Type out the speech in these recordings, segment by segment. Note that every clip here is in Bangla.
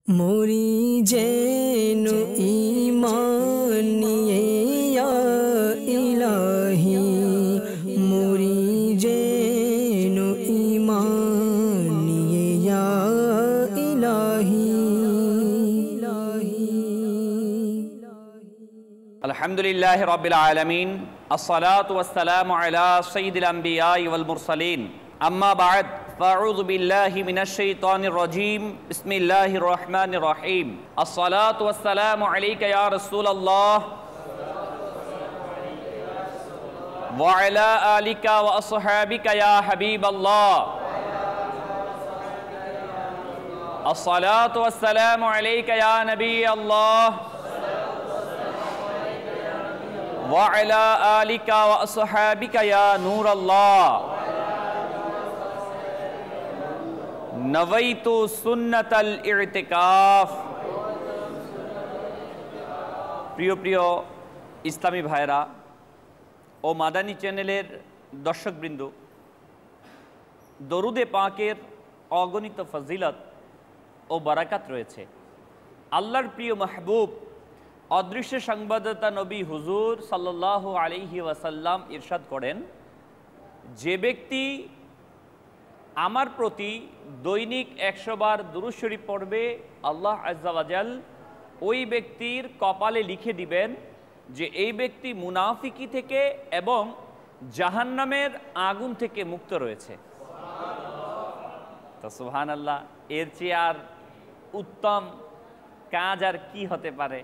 মোরি যেন ঈমান নিয়ে ইয়া ইলাহি, মোরি যেন ঈমান নিয়ে ইয়া ইলাহি। আলহামদুলিল্লাহি রাব্বিল আলামিন, আসসালাতু ওয়াসসালামু আলা সাইয়্যিদিল আমবিয়াই ওয়াল মুরসালিন, আম্মা বা'দ, ফাআউযু বিল্লাহি মিনাশ শাইতানির রাজীম, বিসমিল্লাহির রহমানির রহিম। আসসালাতু ওয়াসসালামু আলাইকা ইয়া রাসূলুল্লাহ ওয়া আলা আলিকা ওয়া আসহাবিকা ইয়া হাবিবাল্লাহ। আসসালাতু ওয়াসসালামু আলাইকা ইয়া নবিয়াল্লাহ ওয়া আলা আলিকা ওয়া আসহাবিকা ইয়া নূরাল্লাহ। নওয়াইতু সুন্নাতাল ইতিকাফ। প্রিয় ইসলামী ভাইরা ও মাদানী চ্যানেলের দর্শকবৃন্দ, দরুদে পাকের অগণিত ফজিলত ও বারাকাত রয়েছে। আল্লাহর প্রিয় মাহবুব অদৃশ্য সংবাদদাতা নবী হুজুর সাল্লাল্লাহু আলাইহি ওয়াসাল্লাম ইরশাদ করেন, যে ব্যক্তি আমার প্রতি দৈনিক 100 বার দুরূদ শরীফ পড়বে, আল্লাহ আজ্জা ওয়া জাল ওই ব্যক্তির কপালে লিখে দিবেন যে এই ব্যক্তি মুনাফিকি থেকে এবং জাহান্নামের আগুন থেকে মুক্ত রয়েছে। তো সুবহানাল্লাহ, এর চেয়ে আর উত্তম কাজ আর কি হতে পারে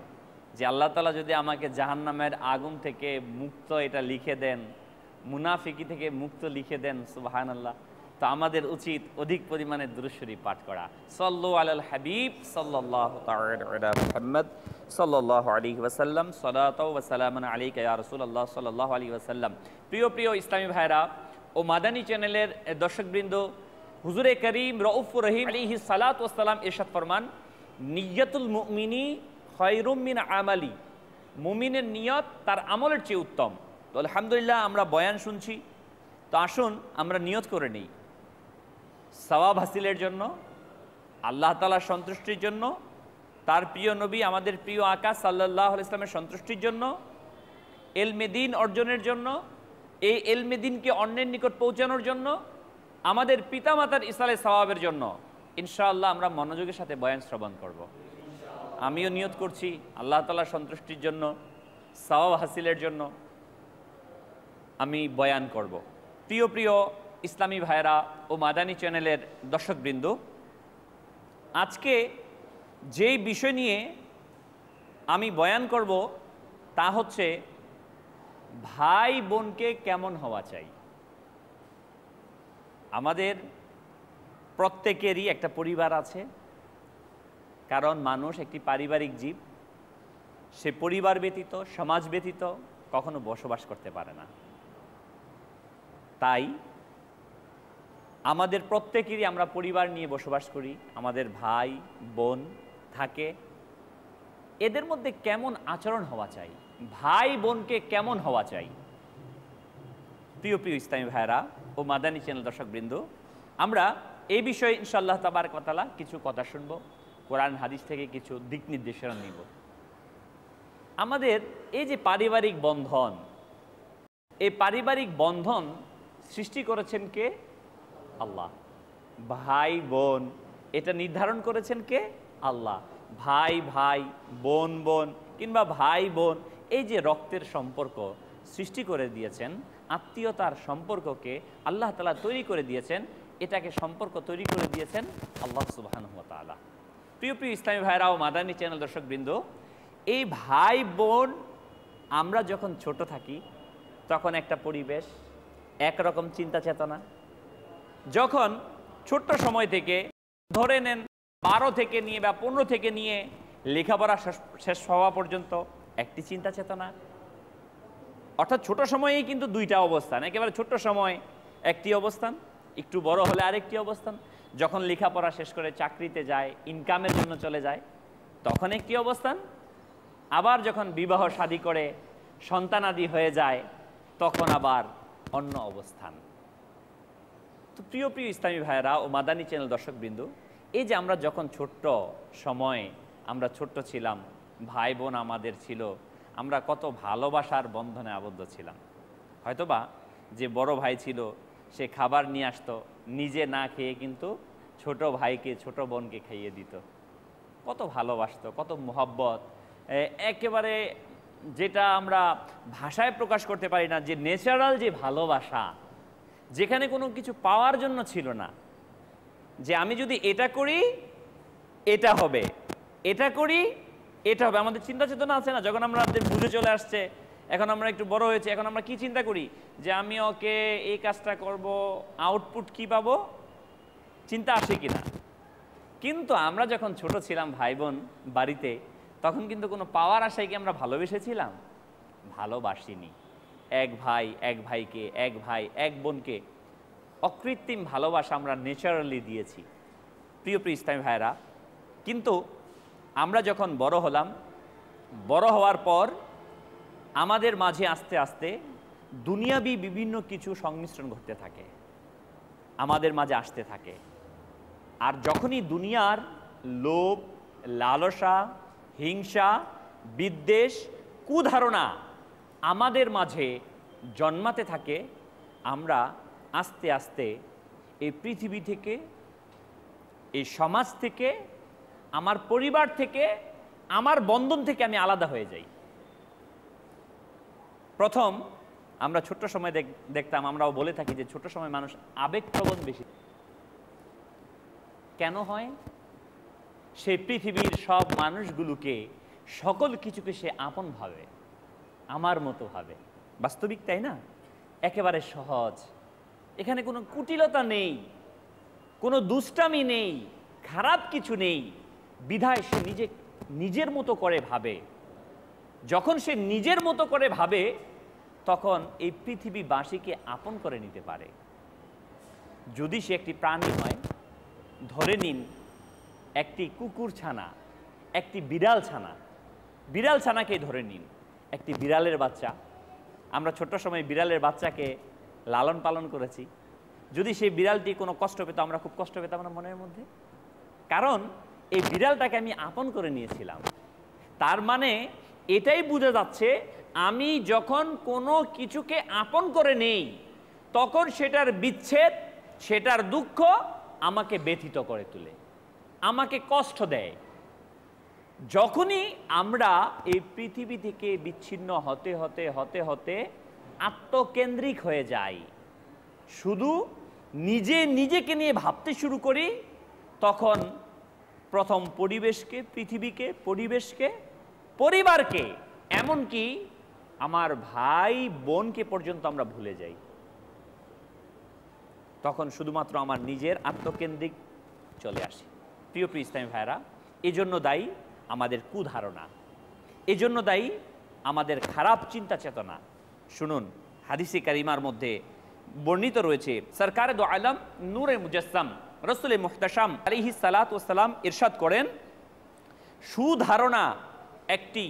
যে আল্লাহ তাআলা যদি আমাকে জাহান্নামের আগুন থেকে মুক্ত এটা লিখে দেন, মুনাফিকি থেকে মুক্ত লিখে দেন। সুবহানাল্লাহ। তো আমাদের উচিত অধিক পরিমাণে দুরূদ শরীফ পাঠ করা। সাল্লু আলাল হাবিব সাল্লাল্লাহু তাআলা আলা মুহাম্মদ সাল্লাল্লাহু আলাইহি ওয়াসাল্লাম, সালাতু ওয়া সালামুন আলাইকা ইয়া রাসূলুল্লাহ সাল্লাল্লাহু আলাইহি ওয়াসাল্লাম। প্রিয় ইসলামী ভাইরা ও মাদানী চ্যানেলের দর্শকবৃন্দ, হুজুরে করিম রউফুর রহিম আলাইহিস সালাতু ওয়াস সালাম ইরশাদ ফরমান, নিয়্যাতুল মুমিনি খায়রুম মিন আমালি। মুমিনের নিয়ত তার আমলের চেয়ে উত্তম। তো আলহামদুলিল্লাহ, আমরা বয়ান শুনছি, তো আসুন আমরা নিয়ত করে নিই সওয়াব হাসিলের জন্য, আল্লাহ তাআলার সন্তুষ্টির জন্য, তার প্রিয় নবী আমাদের প্রিয় আকা সাল্লাল্লাহু আলাইহি ওয়াসাল্লামের সন্তুষ্টির জন্য, ইলমে দ্বীন অর্জনের জন্য, এই ইলমে দ্বীনকে অন্যের নিকট পৌঁছানোর জন্য, আমাদের পিতামাতার ইসালে সওয়াবের জন্য ইনশাআল্লাহ আমরা মনোযোগের সাথে বয়ান শ্রবণ করব। আমিও নিয়ত করছি আল্লাহ তাআলার সন্তুষ্টির জন্য, সওয়াব হাসিলের জন্য আমি বয়ান করব। প্রিয় ইসলামী ভাইরা ও মাদানী চ্যানেলের দর্শকবৃন্দ, আজকে যেই বিষয় নিয়ে আমি বয়ান করব তা হচ্ছে ভাই বোনকে কেমন হওয়া চাই। আমাদের প্রত্যেকেরই একটা পরিবার আছে, কারণ মানুষ একটি পারিবারিক জীব। সে পরিবার ব্যতীত, সমাজ ব্যতীত কখনো বসবাস করতে পারে না। তাই আমাদের প্রত্যেকেরই আমরা পরিবার নিয়ে বসবাস করি, আমাদের ভাই বোন থাকে। এদের মধ্যে কেমন আচরণ হওয়া চাই, ভাই বোনকে কেমন হওয়া চাই। প্রিয় ইসলামী ভাইরা ও মাদানী চ্যানেল দর্শকবৃন্দ, আমরা এই বিষয়ে ইনশাআল্লাহ তাবারক ওয়া তাআলা কিছু কথা শুনব, কোরআন হাদিস থেকে কিছু দিক নির্দেশনা নিব। আমাদের এই যে পারিবারিক বন্ধন, এই পারিবারিক বন্ধন সৃষ্টি করেছেন কে? আল্লাহ। ভাই বোন এটা নির্ধারণ করেছেন কে? আল্লাহ। ভাই ভাই, বোন বোন, কিংবা ভাই বোন, এই যে রক্তের সম্পর্ক সৃষ্টি করে দিয়েছেন, আত্মীয়তার সম্পর্ককে আল্লাহ তাআলা তৈরি করে দিয়েছেন, এটাকে সম্পর্ক তৈরি করে দিয়েছেন আল্লাহ সুবহানাহু ওয়া তাআলা। প্রিয় ইসলামী ভাইরা ও মাদানী চ্যানেল দর্শকবৃন্দ, এই ভাই বোন আমরা যখন ছোট থাকি তখন একটা পরিবেশ, একরকম চিন্তা চেতনা। যখন ছোট্ট সময় থেকে ধরে নেন 12 থেকে নিয়ে বা 15 থেকে নিয়ে লেখাপড়া শেষ হওয়া পর্যন্ত একটি চিন্তা চেতনা। অর্থাৎ ছোট সময়েই কিন্তু দুইটা অবস্থান, একেবারে ছোট্ট সময় একটি অবস্থান, একটু বড় হলে আরেকটি অবস্থান। যখন লেখাপড়া শেষ করে চাকরিতে যায়, ইনকামের জন্য চলে যায়, তখন একটি অবস্থান। আবার যখন বিবাহ শাদী করে সন্তানাদি হয়ে যায়, তখন আবার অন্য অবস্থান। তো প্রিয় ইসলামী ভাইয়েরা ও মাদানী চ্যানেল দর্শকবৃন্দ, এই যে আমরা যখন ছোট্ট সময় আমরা ছোট্ট ছিলাম, ভাই বোন আমাদের ছিল, আমরা কত ভালোবাসার বন্ধনে আবদ্ধ ছিলাম। হয়তোবা যে বড় ভাই ছিল সে খাবার নিয়ে আসতো, নিজে না খেয়ে কিন্তু ছোট ভাইকে ছোট বোনকে খাইয়ে দিত। কত ভালোবাসতো, কত মোহাব্বত, একেবারে যেটা আমরা ভাষায় প্রকাশ করতে পারি না, যে ন্যাচারাল যে ভালোবাসা, যেখানে কোনো কিছু পাওয়ার জন্য ছিল না, যে আমি যদি এটা করি এটা হবে, এটা করি এটা হবে। আমাদের চিন্তা চেতনা আছে না, যখন আমাদের বুঝে চলে আসছে, এখন আমরা একটু বড় হয়েছে, এখন আমরা কি চিন্তা করি যে আমি ওকে এই কাজটা করব, আউটপুট কি পাবো, চিন্তা আসে কিনা। কিন্তু আমরা যখন ছোট ছিলাম ভাই বোন বাড়িতে, তখন কিন্তু কোনো পাওয়ার আশায় কি আমরা ভালোবেসেছিলাম? ভালোবাসিনি। এক ভাই এক ভাইকে, এক ভাই এক বোনকে অকৃত্রিম ভালোবাসা আমরা ন্যাচারালি দিয়েছি। প্রিয় প্রিয় ইসলামী ভাইরা, কিন্তু আমরা যখন বড় হলাম, বড় হওয়ার পর আমাদের মাঝে আস্তে আস্তে দুনিয়াবি বিভিন্ন কিছু সংমিশ্রণ ঘটতে থাকে, আমাদের মাঝে আসতে থাকে। আর যখনই দুনিয়ার লোভ, লালসা, হিংসা, বিদ্বেষ, কুধারণা আমাদের মাঝে জন্মাতে থাকে, আমরা আস্তে আস্তে এই পৃথিবী থেকে, এই সমাজ থেকে, আমার পরিবার থেকে, আমার বন্ধন থেকে আমি আলাদা হয়ে যাই। প্রথম আমরা ছোট্ট সময় দেখতাম, আমরাও বলে থাকি যে ছোট সময় মানুষ আবেগপ্রবণ বেশি। কেন হয়? সে পৃথিবীর সব মানুষগুলোকে, সকল কিছুকে সে আপন ভাবে, আমার মতো ভাবে। বাস্তবিক তাই না? একেবারে সহজ, এখানে কোনো কুটিলতা নেই, কোনো দুষ্টামি নেই, খারাপ কিছু নেই। বিধায় সে নিজের মতো করে ভাবে। যখন সে নিজের মতো করে ভাবে, তখন এই পৃথিবীবাসীকে আপন করে নিতে পারে। যদি সে একটি প্রাণী হয়, ধরে নিন একটি কুকুর ছানা, একটি বিড়াল ছানা, বিড়াল ছানাকে ধরে নিন, একটি বিড়ালের বাচ্চা। আমরা ছোট্ট সময় বিড়ালের বাচ্চাকে লালন পালন করেছি। যদি সেই বিড়ালটি কোনো কষ্ট পেত, আমরা খুব কষ্ট পেতাম না মনের মধ্যে, কারণ এই বিড়ালটাকে আমি আপন করে নিয়েছিলাম। তার মানে এটাই বোঝা যাচ্ছে, আমি যখন কোনো কিছুকে আপন করে নেই, তখন সেটার বিচ্ছেদ, সেটার দুঃখ আমাকে ব্যথিত করে তোলে, আমাকে কষ্ট দেয়। যখনই আমরা এই পৃথিবী থেকে বিচ্ছিন্ন হতে হতে হতে হতে আত্মকেন্দ্রিক হয়ে যাই, শুধু নিজেকে নিয়ে ভাবতে শুরু করি, তখন প্রথম পরিবেশকে, পৃথিবীকে, পরিবেশকে, পরিবারকে, এমনকি আমার ভাই বোনকে পর্যন্ত আমরা ভুলে যাই। তখন শুধুমাত্র আমার নিজের আত্মকেন্দ্রিক চলে আসে। প্রিয় প্রিয় ইসলামী ভাইরা, এজন্য দায়ী আমাদের কুধারণা, এজন্য দায়ী আমাদের খারাপ চিন্তা চেতনা। শুনুন, হাদিসে কারিমার মধ্যে বর্ণিত রয়েছে, সরকারে দো আলম নূরে মুজাসসাম রসুল মুহতাশাম আলাইহিস সালাতু ওয়াস সালাম ইরশাদ করেন, সুধারণা একটি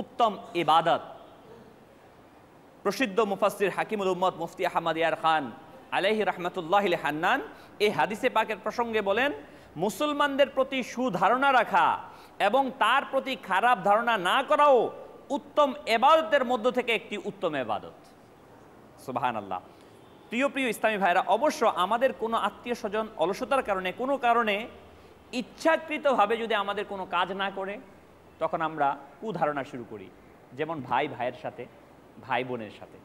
উত্তম ইবাদত। প্রসিদ্ধ মুফাসসির হাকিমুল উম্মত মুফতি আহমদ ইয়ার খান আলাইহি রাহমাতুল্লাহিল হান্নান এই হাদিসে পাকের প্রসঙ্গে বলেন, মুসলমানদের প্রতি সুধারণা রাখা এবং তার প্রতি খারাপ ধারণা না করাও উত্তম ইবাদতের মধ্য থেকে একটি উত্তম ইবাদত। সুবহানাল্লাহ। প্রিয় প্রিয় ইসলামী ভাইরা, অবশ্য আমাদের কোনো আত্মীয় স্বজন অলসতার কারণে, কোনো কারণে ইচ্ছাকৃতভাবে যদি আমাদের কোনো কাজ না করে, তখন আমরা কুধারণা শুরু করি। যেমন ভাই ভাইয়ের সাথে, ভাই বোনের সাথে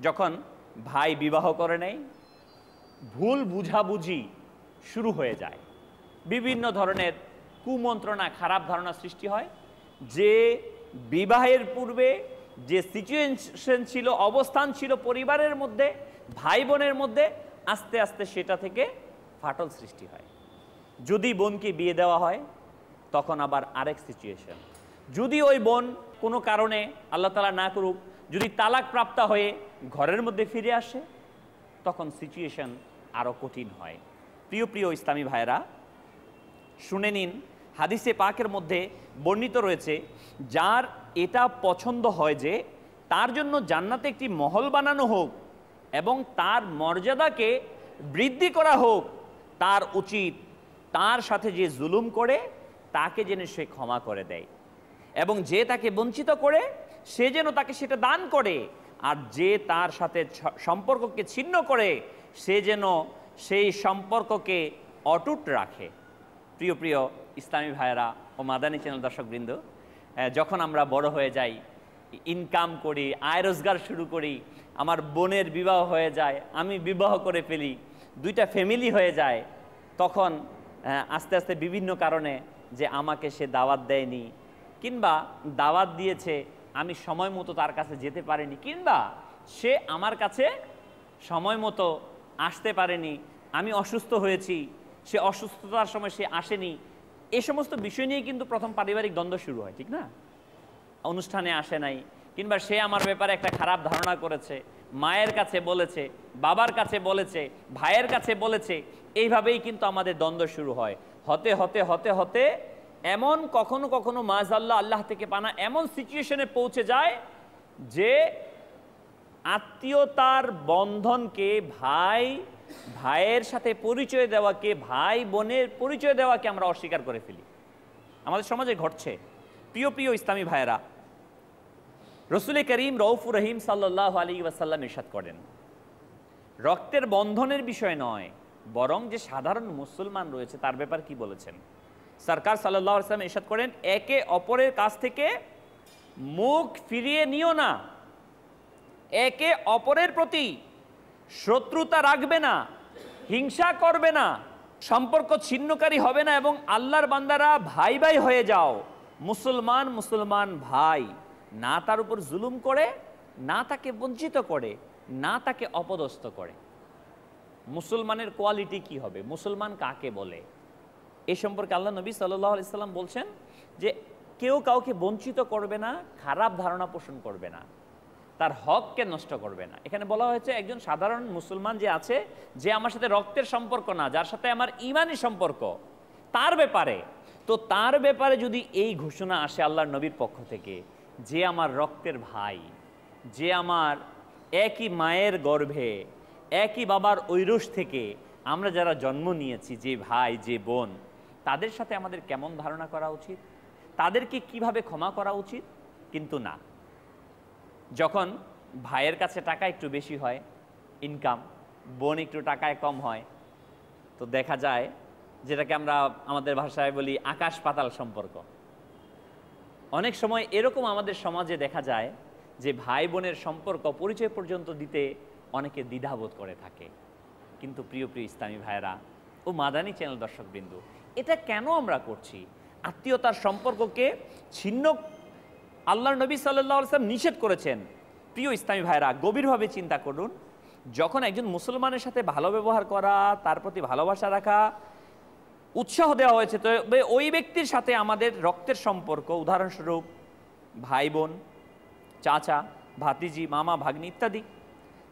যখন ভাই বিবাহ করে নেয়, ভুল বুঝাবুঝি শুরু হয়ে যায়, বিভিন্ন ধরনের কুমন্ত্রণা, খারাপ ধারণা সৃষ্টি হয়। যে বিবাহের পূর্বে যে সিচুয়েশন ছিল, অবস্থান ছিল পরিবারের মধ্যে, ভাই বোনের মধ্যে, আস্তে আস্তে সেটা থেকে ফাটল সৃষ্টি হয়। যদি বোনকে বিয়ে দেওয়া হয়, তখন আবার আরেক সিচুয়েশন। যদি ওই বোন কোনো কারণে, আল্লাহ তাআলা না করুক, যদি তালাক প্রাপ্ত হয়ে ঘরের মধ্যে ফিরে আসে, তখন সিচুয়েশন আরও কঠিন হয়। প্রিয় প্রিয় ইসলামী ভাইরা, শুনে নিন, হাদিসে পাকের মধ্যে বর্ণিত রয়েছে, যার এটা পছন্দ হয় যে তার জন্য জান্নাতে একটি মহল বানানো হোক এবং তার মর্যাদাকে বৃদ্ধি করা হোক, তার উচিত তার সাথে যে জুলুম করে তাকে যেন সে ক্ষমা করে দেয়, এবং যে তাকে বঞ্চিত করে সে যেন তাকে সেটা দান করে, আর যে তার সাথে সম্পর্ককে ছিন্ন করে সে যেন সেই সম্পর্ককে অটুট রাখে। প্রিয় প্রিয় ইসলামী ভাইয়েরা ও মাদানী চ্যানেল দর্শকবৃন্দ, যখন আমরা বড় হয়ে যাই, ইনকাম করি, আয় রোজগার শুরু করি, আমার বোনের বিবাহ হয়ে যায়, আমি বিবাহ করে ফেলি, দুইটা ফ্যামিলি হয়ে যায়, তখন আস্তে আস্তে বিভিন্ন কারণে যে আমাকে সে দাওয়াত দেয়নি, কিংবা দাওয়াত দিয়েছে আমি সময় মতো তার কাছে যেতে পারিনি, কিংবা সে আমার কাছে সময় মতো আসতে পারেনি, আমি অসুস্থ হয়েছি, সে অসুস্থতার সময় সে আসেনি, এই সমস্ত বিষয় নিয়ে কিন্তু প্রথম পারিবারিক দ্বন্দ্ব শুরু হয়, ঠিক না? অনুষ্ঠানে আসে নাই, কিংবা সে আমার ব্যাপারে একটা খারাপ ধারণা করেছে, মায়ের কাছে বলেছে, বাবার কাছে বলেছে, ভাইয়ের কাছে বলেছে, এইভাবেই কিন্তু আমাদের দ্বন্দ্ব শুরু হয়। হতে হতে হতে হতে এমন কখনো কখনো মাযআল্লাহ আল্লাহ থেকে পানা এমন সিচুয়েশনে পৌঁছে যায় যে আত্মীয়তার বন্ধনকে, ভাই ভাইয়ের সাথে পরিচয় দেওয়াকে, ভাই বোনের পরিচয় দেওয়াকে আমরা অস্বীকার করে ফেলি। আমাদের সমাজে ঘটছে। প্রিয় প্রিয় ইসলামী ভাইয়েরা, রসুল করিম রউফুর রহিম সাল্লাল্লাহু আলাইহি ওয়াসাল্লাম ইরশাদ করেন, রক্তের বন্ধনের বিষয় নয়, বরং যে সাধারণ মুসলমান রয়েছে তার ব্যাপার কি বলেছেন। সরকার সাল্লাল্লাহু আলাইহি ওয়াসাল্লাম ইরশাদ করেন, একে অপরের কাছ থেকে মুখ ফিরিয়ে নিও না, একে অপরের প্রতি শত্রুতা রাখবে না, হিংসা করবে না, সম্পর্ক ছিন্নকারী হবে না, এবং আল্লাহর বান্দারা ভাই ভাই হয়ে যাও। মুসলমান মুসলমান ভাই না তার উপর জুলুম করে, না তাকে বঞ্চিত করে, না তাকে অপদস্থ করে। মুসলমানের কোয়ালিটি কি হবে, মুসলমান কাকে বলে, এ সম্পর্কে আল্লাহ নবী সাল্লাল্লাহু আলাইহি সাল্লাম বলছেন যে কেউ কাউকে বঞ্চিত করবে না, খারাপ ধারণা পোষণ করবে না, তার হককে নষ্ট করবে না। এখানে বলা হয়েছে একজন সাধারণ মুসলমান যে আছে, যে আমার সাথে রক্তের সম্পর্ক না, যার সাথে আমার ইমানি সম্পর্ক, তার ব্যাপারে, তো তার ব্যাপারে যদি এই ঘোষণা আসে আল্লাহর নবীর পক্ষ থেকে যে আমার রক্তের ভাই, যে আমার একই মায়ের গর্ভে, একই বাবার ঐরস থেকে আমরা যারা জন্ম নিয়েছি, যে ভাই যে বোন, তাদের সাথে আমাদের কেমন ধারণা করা উচিত, তাদেরকে কিভাবে ক্ষমা করা উচিত। কিন্তু না, যখন ভাইয়ের কাছে টাকা একটু বেশি হয় ইনকাম, বোন একটু টাকায় কম হয়, তো দেখা যায় যেটাকে আমরা আমাদের ভাষায় বলি আকাশ পাতাল সম্পর্ক। অনেক সময় এরকম আমাদের সমাজে দেখা যায় যে ভাই বোনের সম্পর্ক পরিচয় পর্যন্ত দিতে অনেকে দ্বিধাবোধ করে থাকে। কিন্তু প্রিয় প্রিয় ইসলামী ভাইয়েরা ও মাদানী চ্যানেল দর্শকবৃন্দ, এটা কেন আমরা করছি? আত্মীয়তার সম্পর্ককে ছিন্ন আল্লাহর নবী সাল্লাল্লাহু আলাইহি ওয়াসাল্লাম নিষেধ করেছেন। প্রিয় ইসলামী ভাইয়েরা, গভীরভাবে চিন্তা করুন, যখন একজন মুসলমানের সাথে ভালো ব্যবহার করা, তার প্রতি ভালোবাসা রাখা, উৎসাহ দেওয়া হয়েছে, তবে ওই ব্যক্তির সাথে আমাদের রক্তের সম্পর্ক, উদাহরণস্বরূপ ভাই বোন, চাচা, ভাতিজি, মামা, ভাগ্নি ইত্যাদি,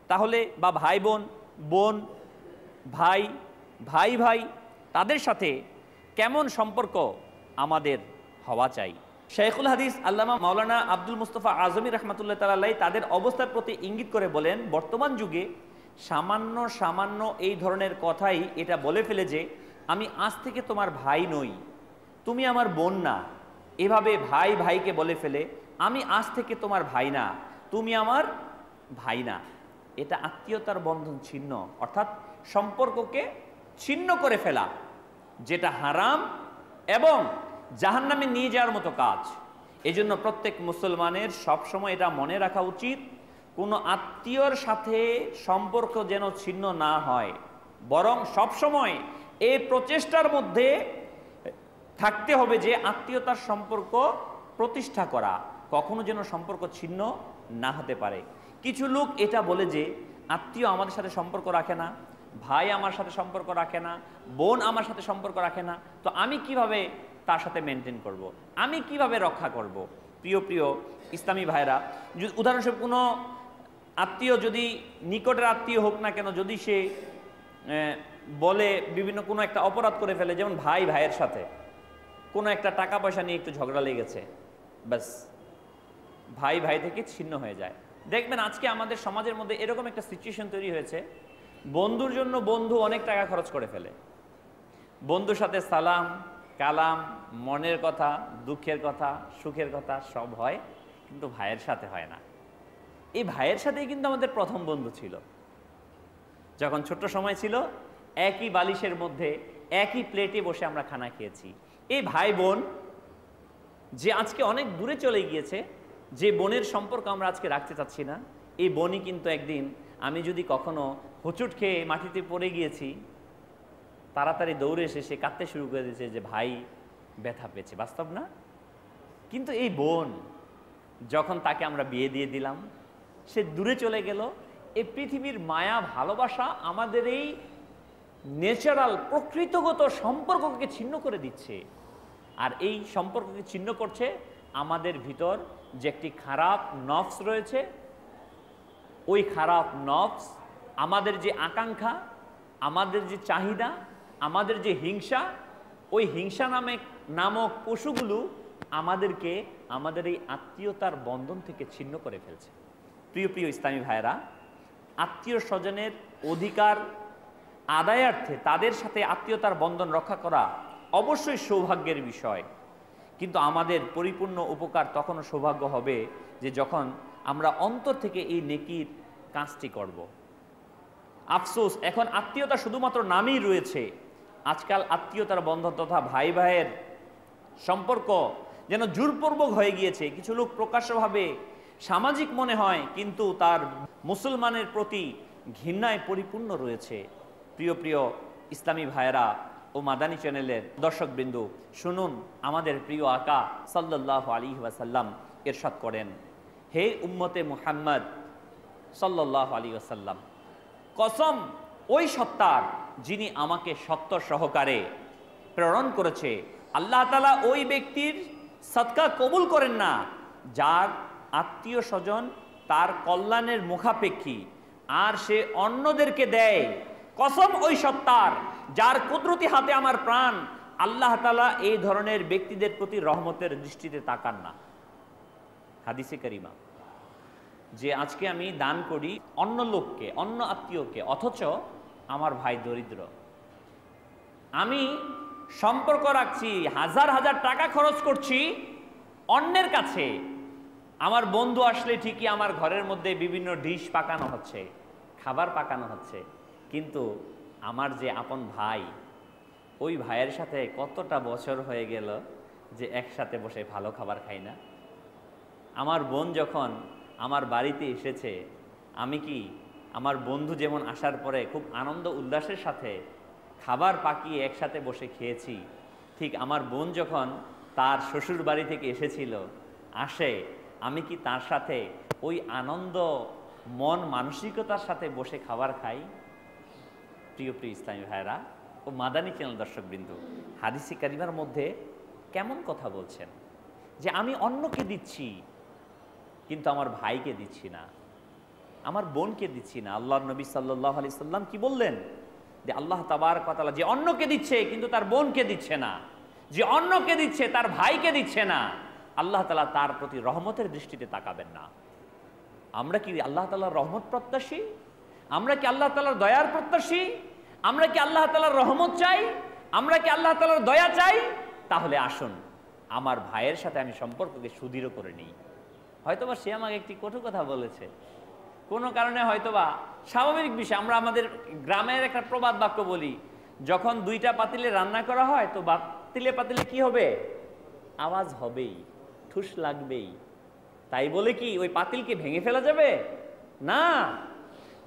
তাহলে বা ভাই বোন, বোন ভাই, ভাই ভাই, তাদের সাথে কেমন সম্পর্ক আমাদের হওয়া চাই। শেখুল হাদিস আল্লামা মাওলানা আব্দুল মুস্তফা আজমি রহমতুল্লাহ তাআলা তাদের অবস্থার প্রতি ইঙ্গিত করে বলেন, বর্তমান যুগে সামান্য সামান্য এই ধরনের কথাই এটা বলে ফেলে যে আমি আজ থেকে তোমার ভাই নই, তুমি আমার বোন না, এভাবে ভাই ভাইকে বলে ফেলে আমি আজ থেকে তোমার ভাই না, তুমি আমার ভাই না। এটা আত্মীয়তার বন্ধন ছিন্ন, অর্থাৎ সম্পর্ককে ছিন্ন করে ফেলা, যেটা হারাম এবং জাহান্নামে নিয়ে যাওয়ার মতো কাজ। এজন্য প্রত্যেক মুসলমানের সবসময় এটা মনে রাখা উচিত, কোনো আত্মীয়র সাথে সম্পর্ক যেন ছিন্ন না হয়, বরং সবসময় এই প্রচেষ্টার মধ্যে থাকতে হবে যে আত্মীয়তার সম্পর্ক প্রতিষ্ঠা করা, কখনো যেন সম্পর্ক ছিন্ন না হতে পারে। কিছু লোক এটা বলে যে আত্মীয় আমাদের সাথে সম্পর্ক রাখে না, ভাই আমার সাথে সম্পর্ক রাখে না, বোন আমার সাথে সম্পর্ক রাখে না, তো আমি কিভাবে তার সাথে মেনটেন করব, আমি কিভাবে রক্ষা করব। প্রিয় প্রিয় ইসলামী ভাইরা, উদাহরণস্বরূপ কোনো আত্মীয়, যদি নিকটের আত্মীয় হোক না কেন, যদি সে বলে বিভিন্ন কোনো একটা অপরাধ করে ফেলে, যেমন ভাই ভাইয়ের সাথে কোনো একটা টাকা পয়সা নিয়ে একটু ঝগড়া লেগেছে, ব্যাস ভাই ভাই থেকে ছিন্ন হয়ে যায়। দেখবেন আজকে আমাদের সমাজের মধ্যে এরকম একটা সিচুয়েশন তৈরি হয়েছে, বন্ধুর জন্য বন্ধু অনেক টাকা খরচ করে ফেলে, বন্ধুর সাথে সালাম কালাম, মনের কথা, দুঃখের কথা, সুখের কথা সব হয়, কিন্তু ভাইয়ের সাথে হয় না। এই ভাইয়ের সাথেই কিন্তু আমাদের প্রথম বন্ধু ছিল। যখন ছোট্ট সময় ছিল, একই বালিশের মধ্যে একই প্লেটে বসে আমরা খানা খেয়েছি। এই ভাই বোন যে আজকে অনেক দূরে চলে গিয়েছে, যে বোনের সম্পর্ক আমরা আজকে রাখতে চাচ্ছি না, এই বোনই কিন্তু একদিন আমি যদি কখনো হোঁচট খেয়ে মাটিতে পড়ে গিয়েছি, তাড়াতাড়ি দৌড়ে এসে সে কাঁদতে শুরু করে দিয়েছে যে ভাই ব্যথা পেয়েছে। বাস্তব না? কিন্তু এই বোন যখন তাকে আমরা বিয়ে দিয়ে দিলাম, সে দূরে চলে গেল, এই পৃথিবীর মায়া ভালোবাসা আমাদের এই ন্যাচারাল প্রকৃতিগত সম্পর্ককে ছিন্ন করে দিচ্ছে। আর এই সম্পর্ককে ছিন্ন করছে আমাদের ভিতর যে একটি খারাপ নফস রয়েছে। ওই খারাপ নফস, আমাদের যে আকাঙ্ক্ষা, আমাদের যে চাহিদা, আমাদের যে হিংসা, ওই হিংসা নামক পশুগুলো আমাদেরকে আমাদের এই আত্মীয়তার বন্ধন থেকে ছিন্ন করে ফেলছে। প্রিয় প্রিয় ইসলামী ভাইয়েরা, আত্মীয় স্বজনের অধিকার আদায়ার্থে তাদের সাথে আত্মীয়তার বন্ধন রক্ষা করা অবশ্যই সৌভাগ্যের বিষয়। কিন্তু আমাদের পরিপূর্ণ উপকার তখনও সৌভাগ্য হবে যে যখন আমরা অন্তর থেকে এই নেকির কাজটি করব। আফসোস, এখন আত্মীয়তা শুধুমাত্র নামই রয়েছে। আজকাল আত্মীয়তার বন্ধন তথা ভাই ভাইয়ের সম্পর্ক যেন জোরপূর্বক হয়ে গিয়েছে। কিছু লোক প্রকাশ্যভাবে সামাজিক মনে হয়, কিন্তু তার মুসলমানের প্রতি ঘৃণায় পরিপূর্ণ রয়েছে। প্রিয় প্রিয় ইসলামী ভাইয়েরা ও মাদানী চ্যানেলের দর্শকবৃন্দ, শুনুন আমাদের প্রিয় আকা সাল্লাল্লাহু আলাইহি ওয়াসাল্লাম ইরশাদ করেন, হে উম্মতে মুহাম্মদ সাল্লাল্লাহু আলাইহি ওয়াসাল্লাম, কসম ওই সত্তার যিনি আমাকে সত্য সহকারে প্রেরণ করেছে, আল্লাহ তাআলা ওই ব্যক্তির সদকা কবুল করেন না যার আত্মীয় স্বজন তার কল্যাণের মুখাপেক্ষী আর সে অন্যদেরকে দেয়। কসম ওই সত্তার যার কুদরতি হাতে আমার প্রাণ, আল্লাহ তাআলা এই ধরনের ব্যক্তিদের প্রতি রহমতের দৃষ্টিতে তাকান না। হাদিসে কারিমা যে আজকে আমি দান করি অন্য লোককে, অন্য আত্মীয়কে, অথচ আমার ভাই দরিদ্র, আমি সম্পর্ক রাখছি, হাজার হাজার টাকা খরচ করছি অন্যের কাছে। আমার বন্ধু আসলে ঠিকই আমার ঘরের মধ্যে বিভিন্ন ডিশ পাকানো হচ্ছে, খাবার পাকানো হচ্ছে, কিন্তু আমার যে আপন ভাই, ওই ভাইয়ের সাথে কতটা বছর হয়ে গেল যে একসাথে বসে ভালো খাবার খাই না। আমার বোন যখন আমার বাড়িতে এসেছে, আমি কি আমার বন্ধু যেমন আসার পরে খুব আনন্দ উল্লাসের সাথে খাবার পাকিয়ে একসাথে বসে খেয়েছি, ঠিক আমার বোন যখন তার শ্বশুর বাড়ি থেকে এসেছিল আসে, আমি কি তার সাথে ওই আনন্দ মন মানসিকতার সাথে বসে খাবার খাই? প্রিয় প্রিয় ইসলামী ভাইরা ও মাদানী চ্যানেল দর্শকবৃন্দ, হাদিসে কারিমার মধ্যে কেমন কথা বলছেন যে আমি অন্যকে দিচ্ছি কিন্তু আমার ভাইকে দিচ্ছি না, আমার বোনকে দিচ্ছি না। আল্লাহর নবী সাল্লাল্লাহু আলাইহি সাল্লাম কি বললেন যে আল্লাহ তাবারক ওয়া তাআলা যে অন্যকে দিচ্ছে কিন্তু তার বোনকে দিচ্ছে না, যে অন্যকে দিচ্ছে তার ভাইকে দিচ্ছে না, আল্লাহ তাআলা তার প্রতি রহমতের দৃষ্টিতে তাকাবেন না। আমরা কি আল্লাহ তাআলার রহমত প্রত্যাশী? আমরা কি আল্লাহ তাআলার দয়ার প্রত্যাশী? আমরা কি আল্লাহ তাআলার রহমত চাই? আমরা কি আল্লাহ তাআলার দয়া চাই? তাহলে আসুন আমার ভাইয়ের সাথে আমি সম্পর্ককে সুদৃঢ় করে নিই। হয়তোবা সে আমাকে একটি কটু কথা বলেছে, কোনো কারণে হয়তোবা স্বাভাবিক বিষয়। আমরা আমাদের গ্রামের একটা প্রবাদ বাক্য বলি, যখন দুইটা পাতিলে রান্না করা হয় তো পাতিলে পাতিলে কি হবে? আওয়াজ হবেই, ঠুস লাগবেই। তাই বলে কি ওই পাতিলকে ভেঙে ফেলা যাবে? না।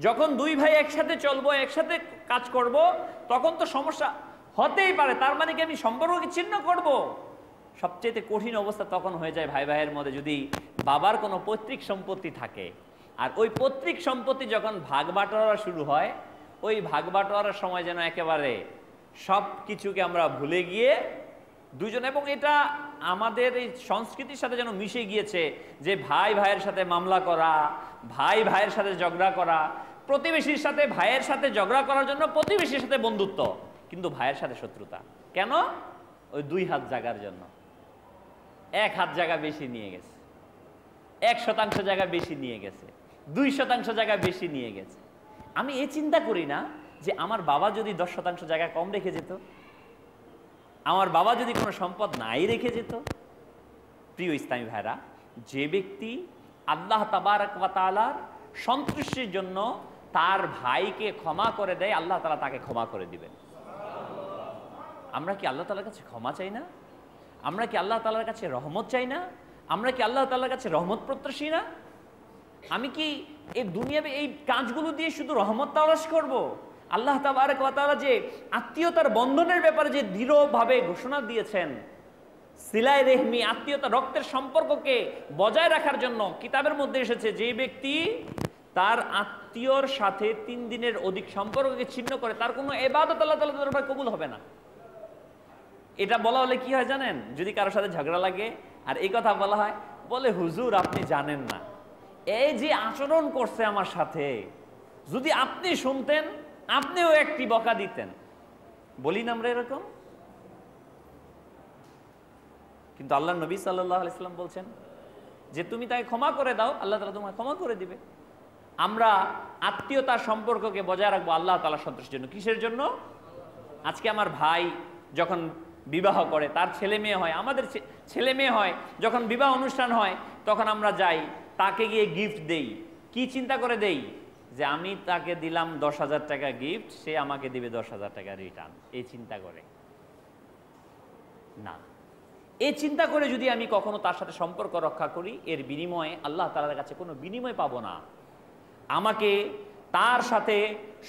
যখন দুই ভাই একসাথে চলবো, একসাথে কাজ করব, তখন তো সমস্যা হতেই পারে। তার মানে কি আমি সম্পর্ককে ছিন্ন করব? সবচেয়ে কঠিন অবস্থা তখন হয়ে যায় ভাই ভাইয়ের মধ্যে যদি বাবার কোনো পৈতৃক সম্পত্তি থাকে, আর ওই পৈতৃক সম্পত্তি যখন ভাগ বাটোয়ারা শুরু হয়, ওই ভাগ বাটোয়ারার সময় যেন একেবারে সব কিছুকে আমরা ভুলে গিয়ে দুজন, এবং এটা আমাদের এই সংস্কৃতির সাথে যেন মিশে গিয়েছে যে ভাই ভাইয়ের সাথে মামলা করা, ভাই ভাইয়ের সাথে ঝগড়া করা, প্রতিবেশীর সাথে ভাইয়ের সাথে ঝগড়া করার জন্য প্রতিবেশীর সাথে বন্ধুত্ব, কিন্তু ভাইয়ের সাথে শত্রুতা। কেন? ওই 2 হাত জায়গার জন্য। 1 হাত জায়গা বেশি নিয়ে গেছে, 1% জায়গা বেশি নিয়ে গেছে, 2% জায়গা বেশি নিয়ে গেছে। আমি এই চিন্তা করি না যে আমার বাবা যদি 10% জায়গা কম রেখে যেত, আমার বাবা যদি কোনো সম্পদ নাই রেখে যেত, প্রিয় ইসলামী ভাইরা, যে ব্যক্তি আল্লাহ তাবারক ওয়া তাআলার সন্তুষ্টির জন্য তার ভাইকে ক্ষমা করে দেয়, আল্লাহ তাআলা তাকে ক্ষমা করে দিবেন। আমরা কি আল্লাহ তাআলার কাছে ক্ষমা চাই না? আমরা কি আল্লাহ তাআলার কাছে রহমত চাই না? আমরা কি আল্লাহ তাআলার কাছে রহমত প্রত্যাশী না? আমি কি এই দুনিয়াবে এই কাজগুলো দিয়ে শুধু রহমত তালাশ করব? আল্লাহ তাবারক ওয়া তাআলা যে আত্মীয়তার বন্ধনের ব্যাপারে যে দৃঢ়ভাবে ঘোষণা দিয়েছেন, সিলাই রেহমি, আত্মীয়তা, রক্তের সম্পর্ককে বজায় রাখার জন্য কিতাবের মধ্যে এসেছে, যে ব্যক্তি তার আত্মীয়র সাথে 3 দিনের অধিক সম্পর্ককে ছিন্ন করে, তার কোনো ইবাদত আল্লাহ তাআলার দরবারে কবুল হবে না। এটা বলা হলে কি হয় জানেন? যদি কারোর সাথে ঝগড়া লাগে আর এই কথা বলা হয়, বলে হুজুর আপনি জানেন না, এই যে আচরণ করছে আমার সাথে, যদি আপনি শুনতেন আপনিও একটি বকা দিতেন। বলি না আমরা এরকম? কিন্তু আল্লাহ নবী সাল্লাল্লাহু আলাইহি ওয়াসাল্লাম বলছেন যে তুমি তাকে ক্ষমা করে দাও, আল্লাহ তাআলা তোমাকে ক্ষমা করে দিবে। আমরা আত্মীয়তার সম্পর্ককে বজায় রাখবো আল্লাহ তাআলার সন্তুষ্টির জন্য। কিসের জন্য? আজকে আমার ভাই যখন বিবাহ করে, তার ছেলে মেয়ে হয়, আমাদের ছেলে মেয়ে হয়, যখন বিবাহ অনুষ্ঠান হয় তখন আমরা যাই, তাকে গিয়ে গিফট দেই। কি চিন্তা করে দেই? যে আমি তাকে দিলাম 10,000 টাকা গিফট, সে আমাকে দিবে 10,000 টাকা রিটার্ন, এই চিন্তা করে না। এই চিন্তা করে যদি আমি কখনো তার সাথে সম্পর্ক রক্ষা করি, এর বিনিময়ে আল্লাহ তাআলার কাছে কোনো বিনিময় পাবো না। আমাকে তার সাথে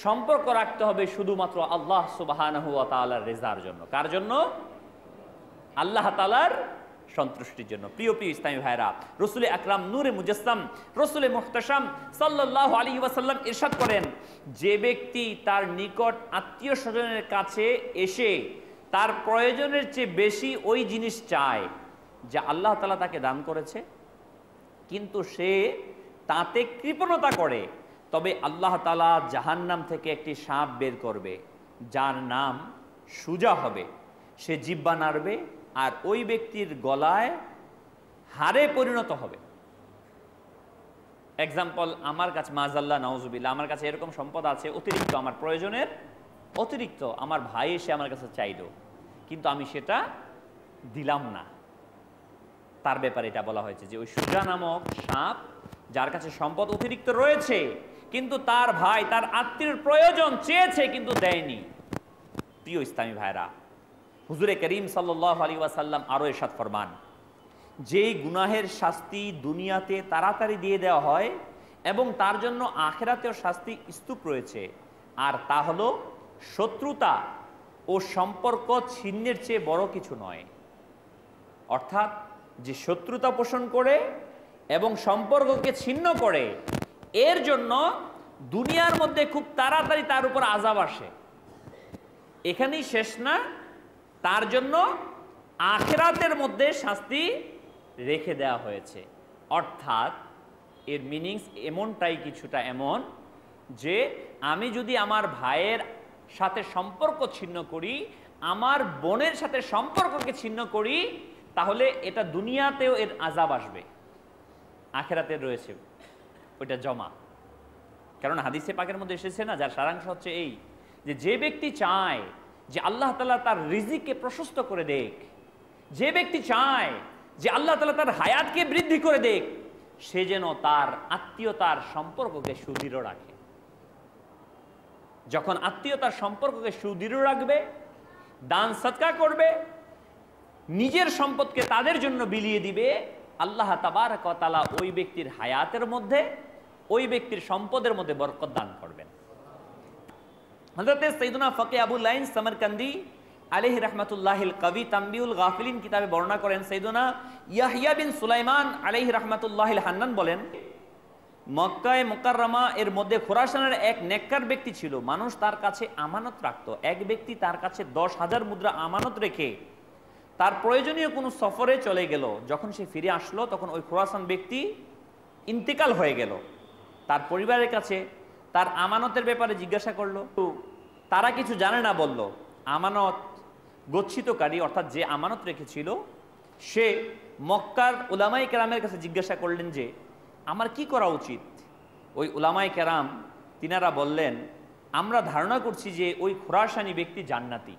সম্পর্ক রাখতে হবে শুধুমাত্র আল্লাহ সুবহানাহু ওয়া তাআলার রিজার জন্য। কার জন্য? আল্লাহ তাআলার সন্তুষ্টির জন্য। প্রিয় প্রিয় ইসলামী ভাইরা, রাসূল আকরাম নূরে মুজাসসাম, রাসূল মুহতাশাম সাল্লাল্লাহু আলাইহি ওয়াসাল্লাম ইরশাদ করেন, যে ব্যক্তি তার নিকট আত্মীয় স্বজনের কাছে এসে তার প্রয়োজনের চেয়ে বেশি ওই জিনিস চায় যা আল্লাহ তাআলা তাকে দান করেছে, কিন্তু সে তাতে কৃপণতা করে, তবে আল্লাহ তাআলা জাহান্নাম থেকে একটি সাপ বের করবে, যার নাম সুজা হবে। সে জিহ্বা নাড়বে আর ওই ব্যক্তির গলায় হাড়ে পরিণত হবে। এক্সাম্পল, আমার কাছে মাযাল্লাহ নাউজুবিল্লাহ, আমার কাছে এরকম সম্পদ আছে অতিরিক্ত, আমার প্রয়োজনের অতিরিক্ত, আমার ভাই এসে আমার কাছে চাইলো, কিন্তু আমি সেটা দিলাম না। তার ব্যাপারে এটা বলা হয়েছে যে ওই সুজা নামক সাপ, যার কাছে সম্পদ অতিরিক্ত রয়েছে, কিন্তু তার ভাই, তার আত্মীয়ের প্রয়োজন চেয়েছে কিন্তু দেয়নি। প্রিয় ইসলামী ভাইরা, হুজুরে করিম সাল্লাল্লাহু আলাইহি ওয়াসাল্লাম আরো ইরশাদ ফরমান, যেই গুনাহের শাস্তি দুনিয়াতে তাড়াতাড়ি দিয়ে দেওয়া হয় এবং তার জন্য আখিরাতেও শাস্তি স্তূপ রয়েছে, আর তা হলো শত্রুতা ও সম্পর্ক ছিন্নের চেয়ে বড় কিছু নয়। অর্থাৎ যে শত্রুতা পোষণ করে এবং সম্পর্ককে ছিন্ন করে, এর জন্য দুনিয়ার মধ্যে খুব তাড়াতাড়ি তার উপর আযাব আসে। এখানেই শেষ না, তার জন্য আখিরাতের মধ্যে শাস্তি রেখে দেওয়া হয়েছে। অর্থাৎ এর মিনিংস এমনটাই, কিছুটা এমন যে আমি যদি আমার ভাইয়ের সাথে সম্পর্ক ছিন্ন করি, আমার বোনের সাথে সম্পর্ককে ছিন্ন করি, তাহলে এটা দুনিয়াতেও এর আযাব আসবে, আখিরাতে রয়েছে ওইটা জমা। কারণ হাদিসে পাকের মধ্যে এসেছে না, যার সারাংশ হচ্ছে এই, যে যে ব্যক্তি চায় যে আল্লাহ তাআলা তার রিজিককে প্রশস্ত করে দেখ, যে ব্যক্তি চায় যে আল্লাহ তাআলা তার হায়াতকে বৃদ্ধি করে দেখ, সে যেন তার আত্মীয়তার সম্পর্ককে সুদৃঢ় রাখে। যখন আত্মীয়তার সম্পর্ককে সুদৃঢ় রাখবে, দান সদকা করবে, নিজের সম্পদকে তাদের জন্য বিলিয়ে দিবে, আল্লাহ তাবারক ওয়া তাআলা ওই ব্যক্তির হায়াতের মধ্যে, ওই ব্যক্তির সম্পদের মধ্যে বরকত দান করবেন। হযরত সাইয়্যিদুনা ফকি আবুল লাইন সামারকান্দি আলাইহি রাহমাতুল্লাহিল কবি তানবিউল গাফিলিন কিতাবে বর্ণনা করেন, সাইয়্যিদুনা ইয়াহইয়া বিন সুলাইমান আলাইহি রাহমাতুল্লাহিল হান্নান বলেন, মক্কায়ে মুকাররমা এর মধ্যে খোরাসানের এক নেককার ব্যক্তি ছিল। মানুষ তার কাছে আমানত রাখত। এক ব্যক্তি তার কাছে 10,000 মুদ্রা আমানত রেখে তার প্রয়োজনীয় কোনো সফরে চলে গেল। যখন সে ফিরে আসলো, তখন ওই খোরাসান ব্যক্তি ইন্তেকাল হয়ে গেল। তার পরিবারের কাছে তার আমানতের ব্যাপারে জিজ্ঞাসা করলো, তারা কিছু জানে না বলল। আমানত গচ্ছিতকারী, অর্থাৎ যে আমানত রেখেছিল, সে মক্কার উলামায়ে কেরামের কাছে জিজ্ঞাসা করলেন যে আমার কি করা উচিত। ওই উলামায়ে কেরাম তিনারা বললেন, আমরা ধারণা করছি যে ওই খোরাসানি ব্যক্তি জান্নাতি।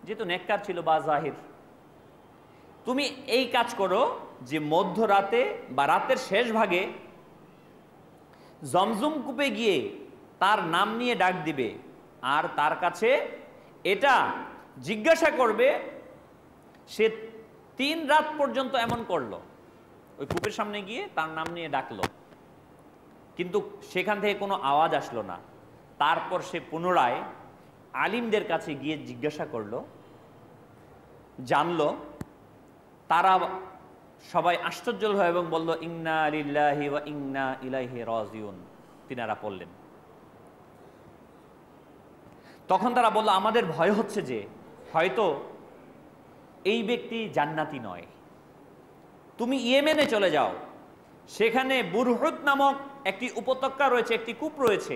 যেহেতু নেককার ছিল বা জাহির, তুমি এই কাজ করো যে মধ্যরাতে বা রাতের শেষ ভাগে জমজম কূপে গিয়ে তার নাম নিয়ে ডাক দিবে আর তার কাছে এটা জিজ্ঞাসা করবে। সে 3 রাত পর্যন্ত এমন করলো, ওই কূপের সামনে গিয়ে তার নাম নিয়ে ডাকলো, কিন্তু সেখান থেকে কোনো আওয়াজ আসলো না। তারপর সে পুনরায় আলিমদের কাছে গিয়ে জিজ্ঞাসা করলো, জানলো। তারা সবাই আশ্চর্য হয় এবং বলল, ইন্না লিল্লাহি ওয়া ইন্না ইলাইহি রাজিউন। তিনারা পড়লেন। তখন তারা বলল, আমাদের ভয় হচ্ছে যে হয়তো এই ব্যক্তি জান্নাতি নয়, তুমি ইয়েমেনে চলে যাও, সেখানে বুরহুদ নামক একটি উপত্যকা রয়েছে, একটি কূপ রয়েছে,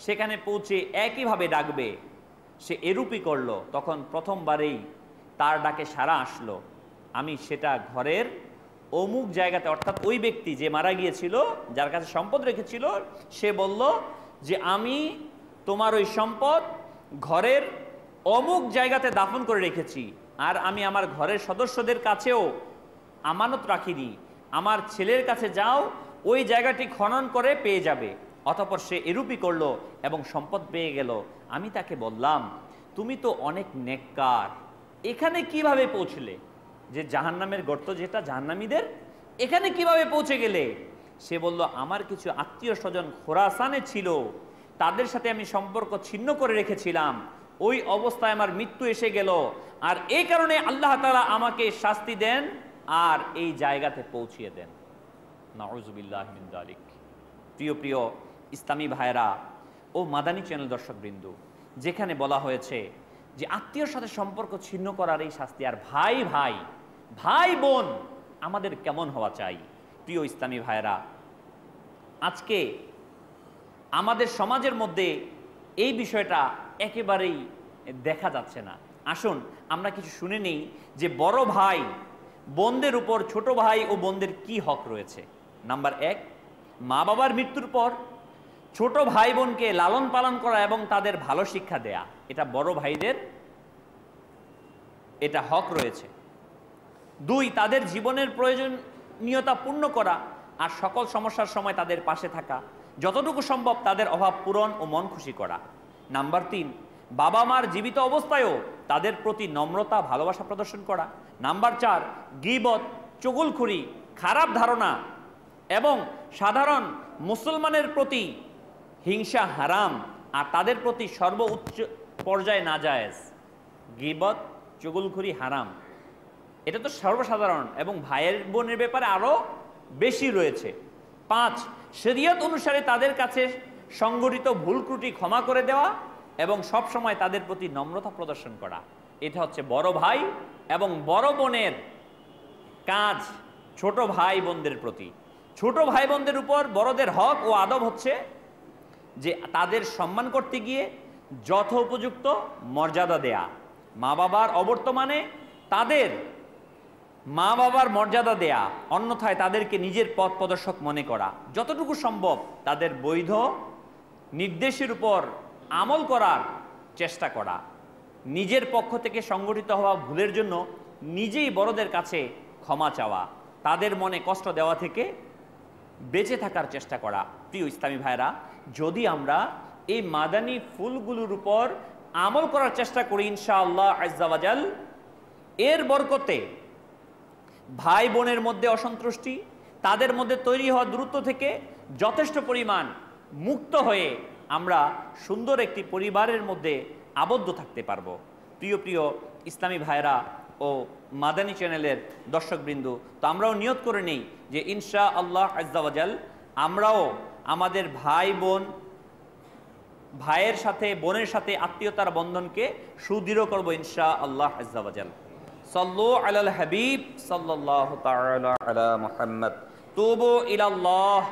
সেখানে পৌঁছে একইভাবে ডাকবে। সে এরূপই করলো। তখন প্রথমবারেই তার ডাকে সাড়া আসলো। আমি সেটা ঘরের অমুক জায়গাতে, অর্থাৎ ওই ব্যক্তি যে মারা গিয়েছিল, যার কাছে সম্পদ রেখেছিল, সে বলল যে আমি তোমার ওই সম্পদ ঘরের অমুক জায়গাতে দাফন করে রেখেছি, আর আমি আমার ঘরের সদস্যদের কাছেও আমানত রাখিনি। আমার ছেলের কাছে যাও, ওই জায়গাটি খনন করে পেয়ে যাবে। অতঃপর সে এরূপই করলো এবং সম্পদ পেয়ে গেল। আমি তাকে বললাম, তুমি তো অনেক নেককার, এখানে কিভাবে পৌঁছলে? যে জাহান্নামের গর্ত যেটা জাহান্নামীদের, এখানে কিভাবে পৌঁছে গেলে? সে বলল, আমার কিছু আত্মীয় স্বজন খোরাসানে ছিল, তাদের সাথে আমি সম্পর্ক ছিন্ন করে রেখেছিলাম। ওই অবস্থায় আমার মৃত্যু এসে গেল, আর এই কারণে আল্লাহ তাআলা আমাকে শাস্তি দেন আর এই জায়গাতে পৌঁছিয়ে দেন। নাউযুবিল্লাহি মিন যালিক। প্রিয় প্রিয় ইসলামী ভাইরা ও মাদানী চ্যানেল দর্শকবৃন্দ, যেখানে বলা হয়েছে যে আত্মীয়র সাথে সম্পর্ক ছিন্ন করার এই শাস্তি, আর ভাই ভাই ভাই বোন আমাদের কেমন হওয়া চাই? প্রিয় ইসলামী ভাইরা, আজকে আমাদের সমাজের মধ্যে এই বিষয়টা একেবারেই দেখা যাচ্ছে না। আসুন আমরা কিছু শুনে নেই যে বড় ভাই বোনদের উপর ছোট ভাই ও বোনদের কি হক রয়েছে। নাম্বার 1, মা বাবার মৃত্যুর পর ছোট ভাই বোনকে লালন পালন করা এবং তাদের ভালো শিক্ষা দেয়া, এটা বড় ভাইদের এটা হক রয়েছে। 2, তাদের জীবনের প্রয়োজনীয়তা পূর্ণ করা আর সকল সমস্যার সময় তাদের পাশে থাকা, যতটুকু সম্ভব তাদের অভাব পূরণ ও মন খুশি করা। নাম্বার 3, বাবা মার জীবিত অবস্থায়ও তাদের প্রতি নম্রতা ভালোবাসা প্রদর্শন করা। নাম্বার 4, গীবত, চুগলখুরি, খারাপ ধারণা এবং সাধারণ মুসলমানের প্রতি হিংসা হারাম আর তাদের প্রতি সর্বোচ্চ পর্যায়ে নাজায়েজ। গীবত, চুগলখুরি হারাম, এটা তো সর্বসাধারণ এবং ভাইয়ের বোনের ব্যাপারে আরো বেশি রয়েছে। 5, শরীয়ত অনুসারে তাদের কাছে সংগঠিত ভুল ত্রুটি ক্ষমা করে দেওয়া এবং সব সময় তাদের প্রতি নম্রতা প্রদর্শন করা। এটা হচ্ছে বড় ভাই এবং বড় বোনের কাজ ছোট ভাই বোনদের প্রতি। ছোট ভাই বোনদের উপর বড়দের হক ও আদব হচ্ছে যে তাদের সম্মান করতে গিয়ে যথোপযুক্ত মর্যাদা দেয়া, মা বাবার অবর্তমানে তাদের মা বাবার মর্যাদা দেয়া, অন্যথায় তাদেরকে নিজের পথ প্রদর্শক মনে করা, যতটুকু সম্ভব তাদের বৈধ নির্দেশের উপর আমল করার চেষ্টা করা, নিজের পক্ষ থেকে সংগঠিত হওয়া ভুলের জন্য নিজেই বড়দের কাছে ক্ষমা চাওয়া, তাদের মনে কষ্ট দেওয়া থেকে বেঁচে থাকার চেষ্টা করা। প্রিয় ইসলামী ভাইরা, যদি আমরা এই মাদানী ফুলগুলোর উপর আমল করার চেষ্টা করি ইনশাআল্লাহ আজ্জা ওয়া জাল, এর বরকতে ভাই বোনের মধ্যে অসন্তুষ্টি, তাদের মধ্যে তৈরি হওয়া দূরত্ব থেকে যথেষ্ট পরিমাণ মুক্ত হয়ে আমরা সুন্দর একটি পরিবারের মধ্যে আবদ্ধ থাকতে পারব। প্রিয় প্রিয় ইসলামী ভাইরা ও মাদানী চ্যানেলের দর্শকবৃন্দ, তো আমরাও নিয়ত করে নেই যে ইনশাআল্লাহ আজ্জা ওয়া জাল আমরাও আমাদের ভাই বোন, ভাইয়ের সাথে বোনের সাথে আত্মীয়তার বন্ধনকে সুদৃঢ় করবো ইনশাআল্লাহ আজ্জা ওয়া জাল। সাল্লু আলাল হাবিব সাল্লাল্লাহু তাআলা আলা মুহাম্মদ, তুবু ইলাল্লাহ,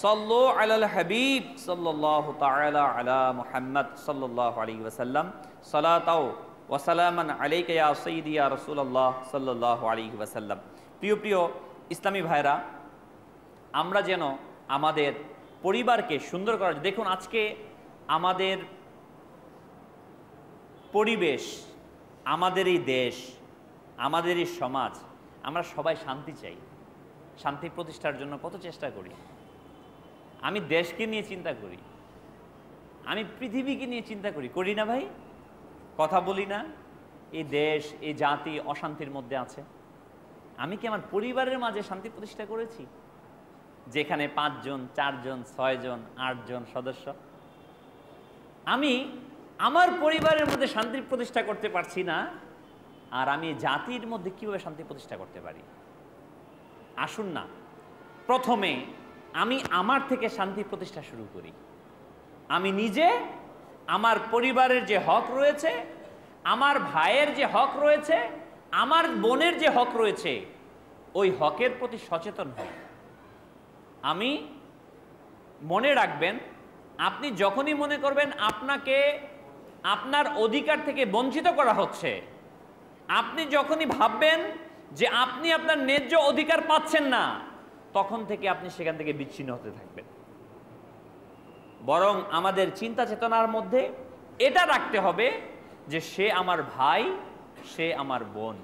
সাল্লু আলাল হাবিব সাল্লাল্লাহু তাআলা আলা মুহাম্মদ সাল্লাল্লাহু আলাইহি ওয়াসাল্লাম, সালাতাও ওয়া সালামান আলাইকা ইয়া সাইয়্যিদি ইয়া রাসূলুল্লাহ সাল্লাল্লাহু আলাইহি ওয়াসাল্লাম। প্রিয় প্রিয় ইসলামী ভাইরা, আমরা যেন আমাদের পরিবারকে সুন্দর করার, দেখুন আজকে আমাদের পরিবেশ আমাদের এই দেশ, আমাদের এই সমাজ, আমরা সবাই শান্তি চাই। শান্তি প্রতিষ্ঠার জন্য কত চেষ্টা করি। আমি দেশকে নিয়ে চিন্তা করি, আমি পৃথিবীকে নিয়ে চিন্তা করি, করি না ভাই? কথা বলি না? এই দেশ, এই জাতি অশান্তির মধ্যে আছে। আমি কি আমার পরিবারের মাঝে শান্তি প্রতিষ্ঠা করেছি? যেখানে 5 জন, 4 জন, 6 জন, 8 জন সদস্য, আমি আমার পরিবারের মধ্যে শান্তি প্রতিষ্ঠা করতে পারছি না, আর আমি জাতির মধ্যে কিভাবে শান্তি প্রতিষ্ঠা করতে পারি? আসুন না, প্রথমে আমি আমার থেকে শান্তি প্রতিষ্ঠা শুরু করি। আমি নিজে আমার পরিবারের যে হক রয়েছে, আমার ভাইয়ের যে হক রয়েছে, আমার বোনের যে হক রয়েছে, ওই হকের প্রতি সচেতন হই। আমি মনে রাখবেন, আপনি যখনই মনে করবেন আপনাকে আপনার অধিকার থেকে বঞ্চিত করা হচ্ছে, আপনি যখনই ভাববেন যে আপনি আপনার ন্যায্য অধিকার পাচ্ছেন না, তখন থেকে আপনি সেখান থেকে বিচ্ছিন্ন হতে থাকবেন। বরং আমাদের চিন্তা চেতনার মধ্যে এটা রাখতে হবে যে সে আমার ভাই, সে আমার বোন।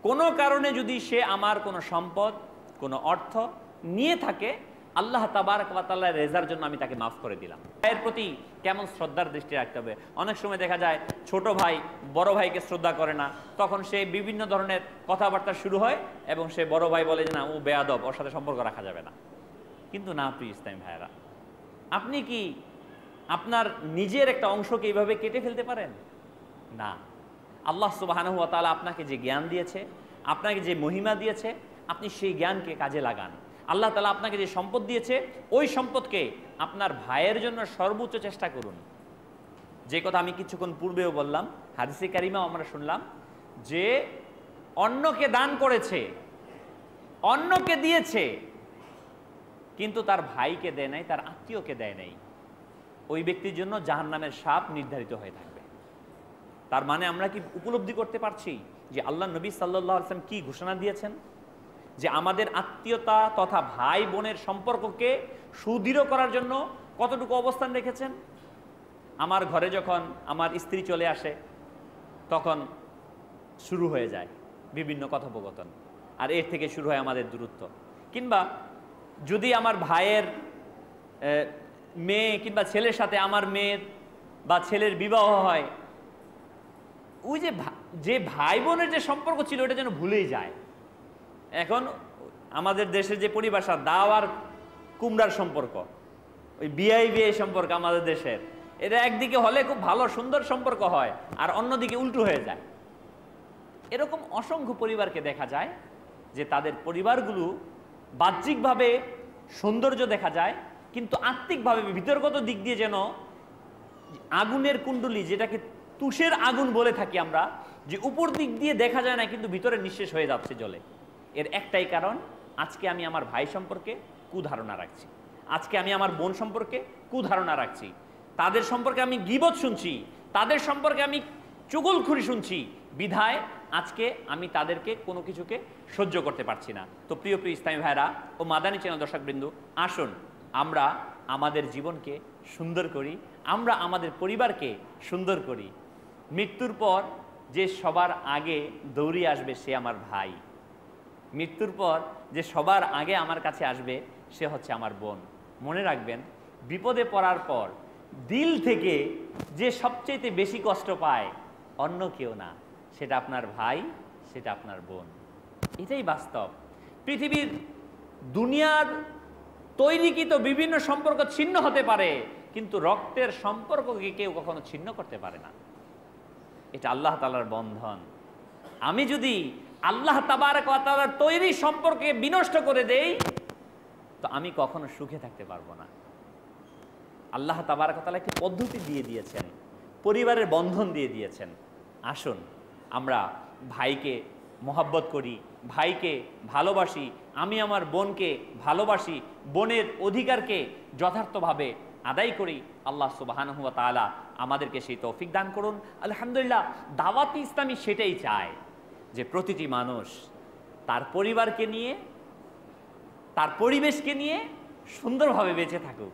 কোনো কারণে যদি সে আমার কোনো সম্পদ, কোনো অর্থ নিয়ে থাকে, আল্লাহ তাবারক ওয়া তাআলার রেজার জন্য আমি তাকে মাফ করে দিলাম। ভাইয়ের প্রতি কেমন শ্রদ্ধার দৃষ্টি রাখতে হবে। অনেক সময় দেখা যায় ছোট ভাই বড় ভাইকে শ্রদ্ধা করে না, তখন সে বিভিন্ন ধরনের কথাবার্তা শুরু হয় এবং সে বড় ভাই বলে যে না, ও বেয়াদব, ওর সাথে সম্পর্ক রাখা যাবে না। কিন্তু না প্রিয় ইসলামী ভাইয়েরা, আপনি কি আপনার নিজের একটা অংশকে এইভাবে কেটে ফেলতে পারেন? না। আল্লাহ সুবহানাহু ওয়া তাআলা আপনাকে যে জ্ঞান দিয়েছে, আপনাকে যে মহিমা দিয়েছে, আপনি সেই জ্ঞানকে কাজে লাগান। আল্লাহ তাআলা আপনাকে যে সম্পদ দিয়েছে, ওই সম্পদকে আপনার ভাইয়ের জন্য সর্বোচ্চ চেষ্টা করুন। যে কথা আমি কিছুক্ষণ পূর্বেও বললাম, হাদিসে কারিমাও আমরা শুনলাম যে অন্যকে দান করেছে, অন্যকে দিয়েছে, কিন্তু তার ভাইকে দেয় নাই, তার আত্মীয়কে দেয় নাই, ওই ব্যক্তির জন্য জাহান্নামের শাপ নির্ধারিত হয়ে থাকবে। তার মানে আমরা কি উপলব্ধি করতে পারছি যে আল্লাহ নবী সাল্লাল্লাহু আলাইহি ওয়াসাল্লাম কি ঘোষণা দিয়েছেন? যে আমাদের আত্মীয়তা তথা ভাই বোনের সম্পর্ককে সুদৃঢ় করার জন্য কতটুকু অবস্থান রেখেছেন। আমার ঘরে যখন আমার স্ত্রী চলে আসে, তখন শুরু হয়ে যায় বিভিন্ন কথোপকথন, আর এর থেকে শুরু হয় আমাদের দূরত্ব। কিংবা যদি আমার ভাইয়ের মেয়ে কিংবা ছেলের সাথে আমার মেয়ের বা ছেলের বিবাহ হয়, ওই যে ভাই বোনের যে সম্পর্ক ছিল, ওটা যেন ভুলেই যায়। এখন আমাদের দেশের যে পরিভাষা, দাও আর কুমড়ার সম্পর্ক, ওই বিআই সম্পর্ক আমাদের দেশের, এটা একদিকে হলে খুব ভালো সুন্দর সম্পর্ক হয়, আর অন্যদিকে উল্টো হয়ে যায়। এরকম অসংখ্য পরিবারকে দেখা যায় যে তাদের পরিবারগুলো বাহ্যিকভাবে সৌন্দর্য দেখা যায়, কিন্তু আত্মিকভাবে ভিতরগত দিক দিয়ে যেন আগুনের কুণ্ডলী, যেটাকে তুষের আগুন বলে থাকি আমরা, যে উপর দিক দিয়ে দেখা যায় না কিন্তু ভিতরে নিঃশেষ হয়ে যাচ্ছে জলে। এর একটাই কারণ, আজকে আমি আমার ভাই সম্পর্কে কুধারণা রাখছি, আজকে আমি আমার বোন সম্পর্কে কুধারণা রাখছি, তাদের সম্পর্কে আমি গীবত শুনছি, তাদের সম্পর্কে আমি চুগলখুরি শুনছি, বিধায় আজকে আমি তাদেরকে কোনো কিছুকে সহ্য করতে পারছি না। তো প্রিয় ইসলামী ভাইরা ও মাদানী চ্যানেল দর্শকবৃন্দ, আসুন আমরা আমাদের জীবনকে সুন্দর করি, আমরা আমাদের পরিবারকে সুন্দর করি। মৃত্যুর পর যে সবার আগে দৌড়িয়ে আসবে সে আমার ভাই, মৃত্যুর পর যে সবার আগে আমার কাছে আসবে সে হচ্ছে আমার বোন। মনে রাখবেন, বিপদে পড়ার পর দিল থেকে যে সবচেয়ে বেশি কষ্ট পায় অন্য কেউ না, সেটা আপনার ভাই, সেটা আপনার বোন। এটাই বাস্তব। পৃথিবীর দুনিয়ার তৈরিকৃত বিভিন্ন সম্পর্ক ছিন্ন হতে পারে, কিন্তু রক্তের সম্পর্ককে কেউ কখনো ছিন্ন করতে পারে না। এটা আল্লাহ তাআলার বন্ধন। আমি যদি আল্লাহ তাবারক ওয়া তাআলার তৈরি সম্পর্কে বিনষ্ট করে দেই, তো আমি কখনো সুখে থাকতে পারবো না। আল্লাহ তাবারক ওয়া তাআলা একটি পদ্ধতি দিয়ে দিয়েছেন, পরিবারের বন্ধন দিয়ে দিয়েছেন। আসুন আমরা ভাইকে মহব্বত করি, ভাইকে ভালোবাসি, আমি আমার বোনকে ভালোবাসি, বোনের অধিকারকে যথার্থভাবে আদায় করি। আল্লাহ সুবহানাহু ওয়া তাআলা আমাদেরকে সেই তৌফিক দান করুন। আলহামদুলিল্লাহ, দাওয়াত ইসলামী সেটাই চায় যে প্রতিটি মানুষ তার পরিবারকে নিয়ে, তার পরিবেশকে নিয়ে সুন্দরভাবে বেঁচে থাকুক।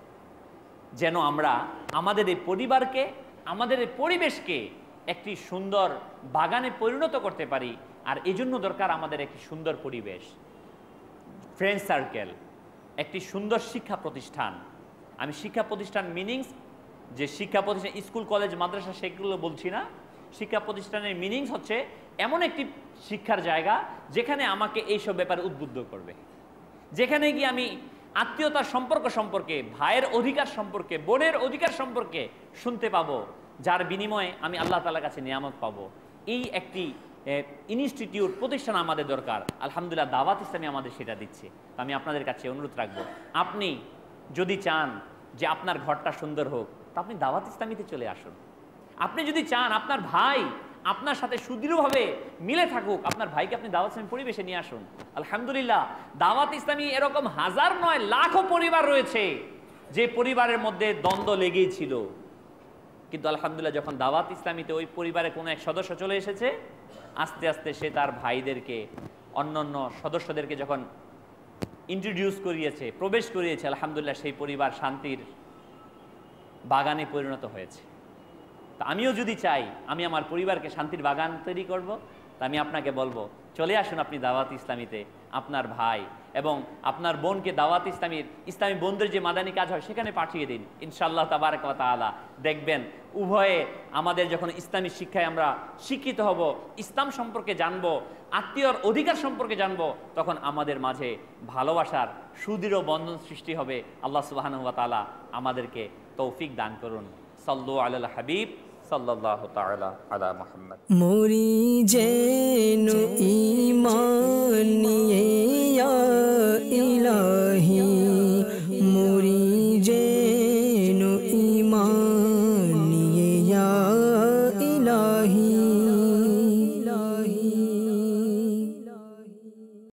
যেন আমরা আমাদের এই পরিবারকে আমাদের এই পরিবেশকে একটি সুন্দর বাগানে পরিণত করতে পারি। আর এই জন্য দরকার আমাদের একটি সুন্দর পরিবেশ, ফ্রেন্ড সার্কেল, একটি সুন্দর শিক্ষা প্রতিষ্ঠান। আমি শিক্ষা প্রতিষ্ঠান মিনিংস, যে শিক্ষা প্রতিষ্ঠান স্কুল কলেজ মাদ্রাসা সেগুলো বলছি না। শিক্ষা প্রতিষ্ঠানের মিনিংস হচ্ছে এমন একটি শিক্ষার জায়গা যেখানে আমাকে এইসব ব্যাপারে উদ্বুদ্ধ করবে, যেখানে গিয়ে আমি আত্মীয়তার সম্পর্ক সম্পর্কে, ভাইয়ের অধিকার সম্পর্কে, বোনের অধিকার সম্পর্কে শুনতে পাবো, যার বিনিময়ে আমি আল্লাহ তাআলার কাছে নিয়ামত পাবো। এই একটি ইনস্টিটিউট প্রতিষ্ঠান আমাদের দরকার। আলহামদুলিল্লাহ দাওয়াত ইসলামী আমাদের সেটা দিচ্ছে। তো আমি আপনাদের কাছে অনুরোধ রাখবো, আপনি যদি চান যে আপনার ঘরটা সুন্দর হোক, তা আপনি দাওয়াত ইসলামীতে চলে আসুন। আপনি যদি চান আপনার ভাই আপনার সাথে সুদৃঢ়ভাবে মিলে থাকুক, আপনার ভাইকে আপনি দাওয়াত ইসলামী পরিবেশে নিয়ে আসুন। আলহামদুলিল্লাহ দাওয়াত ইসলামী এরকম হাজার নয় লাখো পরিবার রয়েছে যে পরিবারের মধ্যে দ্বন্দ্ব লেগেই ছিল, কিন্তু আলহামদুলিল্লাহ যখন দাওয়াত ইসলামীতে ওই পরিবারে কোনো এক সদস্য চলে এসেছে, আস্তে আস্তে সে তার ভাইদেরকে, অন্যান্য সদস্যদেরকে যখন ইন্ট্রোডিউস করিয়েছে, প্রবেশ করিয়েছে, আলহামদুলিল্লাহ সেই পরিবার শান্তির বাগানে পরিণত হয়েছে। তা আমিও যদি চাই আমি আমার পরিবারকে শান্তির বাগান তৈরি করব, তা আমি আপনাকে বলবো চলে আসুন আপনি দাওয়াত ইসলামীতে, আপনার ভাই এবং আপনার বোনকে দাওয়াত ইসলামী বোনদের যে মাদানী কাজ হয় সেখানে পাঠিয়ে দিন। ইনশাআল্লাহ তাবারাক ওয়া তাআলা দেখবেন উভয়ে আমাদের যখন ইসলামী শিক্ষায় আমরা শিক্ষিত হব, ইসলাম সম্পর্কে জানবো, আত্মীয়র অধিকার সম্পর্কে জানবো, তখন আমাদের মাঝে ভালোবাসার সুদৃঢ় বন্ধন সৃষ্টি হবে। আল্লাহ সুবহানাহু ওয়া তাআলা আমাদেরকে তৌফিক দান করুন। সাল্লু আলাল হাবিব সাল্লাল্লাহু তাআলা আলা মুহাম্মদ। মুরি যেন